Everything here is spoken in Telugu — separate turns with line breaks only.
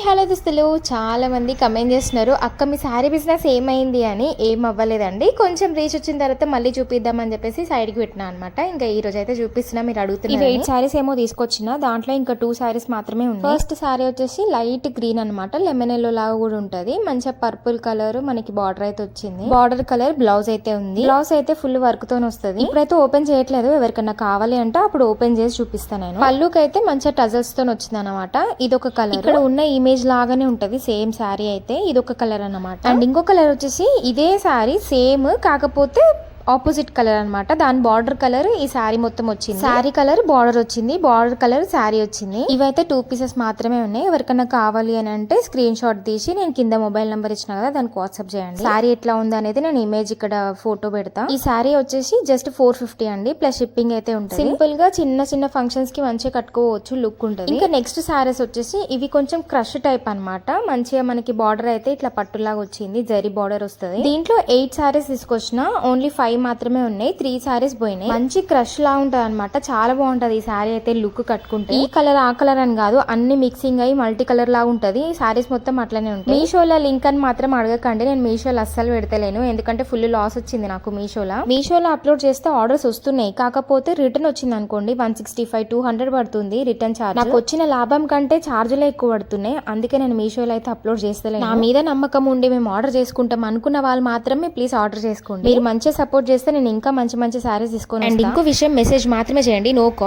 హలో దోస్తులు, చాలా మంది కమెంట్ చేస్తున్నారు అక్క మీ శారీ బిజినెస్ ఏమైంది అని. ఏం అవ్వలేదండి, కొంచెం రీచ్ వచ్చిన తర్వాత మళ్ళీ చూపిద్దామని చెప్పేసి సైడ్కి పెట్టినా అనమాట. ఇంకా ఈ రోజు అయితే చూపిస్తున్నా, మీరు అడుగుతున్నారు. 8 శారీస్ ఏమో తీసుకొచ్చిన, దాంట్లో ఇంకా 2 శారీస్ మాత్రమే ఉన్నాయి. ఫస్ట్ శారీ వచ్చేసి లైట్ గ్రీన్ అనమాట, లెమన్ ఎల్లో లాగా కూడా ఉంటది. మంచిగా పర్పుల్ కలర్ మనకి బార్డర్ అయితే వచ్చింది. బార్డర్ కలర్ బ్లౌజ్ అయితే ఉంది. బ్లౌజ్ అయితే ఫుల్ వర్క్ తో వస్తుంది. ఇప్పుడైతే ఓపెన్ చేయట్లేదు, ఎవరికన్నా కావాలి అంటే అప్పుడు ఓపెన్ చేసి చూపిస్తాను నేను. పళ్ళుకి అయితే మంచిగా టజల్స్ తో వచ్చింది అనమాట. ఇది ఒక కలర్, ఇక్కడ ఉన్న ఇమేజ్ లాగానే ఉంటది సేమ్ శారీ అయితే. ఇది ఒక కలర్ అన్నమాట. అండ్ ఇంకో కలర్ వచ్చేసి ఇదే శారీ సేమ్, కాకపోతే ఆపోజిట్ కలర్ అనమాట. దాని బార్డర్ కలర్ ఈ శారీ మొత్తం వచ్చింది. శారీ కలర్ బార్డర్ వచ్చింది, బార్డర్ కలర్ శారీ వచ్చింది. ఇవైతే 2 పీసెస్ మాత్రమే ఉన్నాయి. ఎవరికన్నా కావాలి అని అంటే స్క్రీన్ షాట్ తీసి నేను కింద మొబైల్ నెంబర్ ఇచ్చిన కదా, దానికి వాట్సాప్ చేయండి. శారీ ఎట్లా ఉంది అనేది నేను ఇమేజ్ ఇక్కడ ఫోటో పెడతా. ఈ శారీ వచ్చేసి జస్ట్ 450 అండి, ప్లస్ షిప్పింగ్ అయితే ఉంటుంది. సింపుల్ గా చిన్న చిన్న ఫంక్షన్స్ కి మంచిగా కట్టుకోవచ్చు, లుక్ ఉంటుంది. ఇంకా నెక్స్ట్ శారీస్ వచ్చేసి ఇవి కొంచెం క్రష్ టైప్ అనమాట. మంచిగా మనకి బార్డర్ అయితే ఇట్లా పట్టులాగా వచ్చింది, జరీ బార్డర్ వస్తుంది. దీంట్లో 8 శారీస్ తీసుకొచ్చిన, ఓన్లీ 5 మాత్రమే ఉన్నాయి. 3 శారీస్ పోయినాయి. మంచి క్రష్ లా ఉంటది అనమాట, చాలా బాగుంటది ఈ శారీ అయితే. లుక్ కట్టుకుంటే ఈ కలర్ ఆ కలర్ అని కాదు, అన్ని మిక్సింగ్ అయ్యి మల్టీ కలర్ లా ఉంటది. ఈ శారీస్ మొత్తం అట్లనే ఉంటాయి. మీషోలో లింక్ అని మాత్రం అడగకండి, నేను మీషోలో అస్సలు పెడతలేను, ఎందుకంటే ఫుల్ లాస్ వచ్చింది నాకు మీషోలో అప్లోడ్ చేస్తే ఆర్డర్స్ వస్తున్నాయి, కాకపోతే రిటర్న్ వచ్చింది అనుకోండి 165-200 పడుతుంది రిటర్న్ ఛార్జ్. నాకు వచ్చిన లాభం కంటే ఛార్జీలే ఎక్కువ పడుతున్నాయి, అందుకే నేను మీషోలో అయితే అప్లోడ్ చేస్తలేను. నా మీద నమ్మకం ఉండి మేము ఆర్డర్ చేసుకుంటాం అనుకున్న వాళ్ళు మాత్రమే ప్లీజ్ ఆర్డర్ చేసుకోండి. మీరు మంచిగా సపోర్ట్ చేస్తే నేను ఇంకా మంచి మంచి శారీస్ తీసుకొని. అండ్ ఇంకో విషయం, మెసేజ్ మాత్రమే చేయండి, నో కాల్.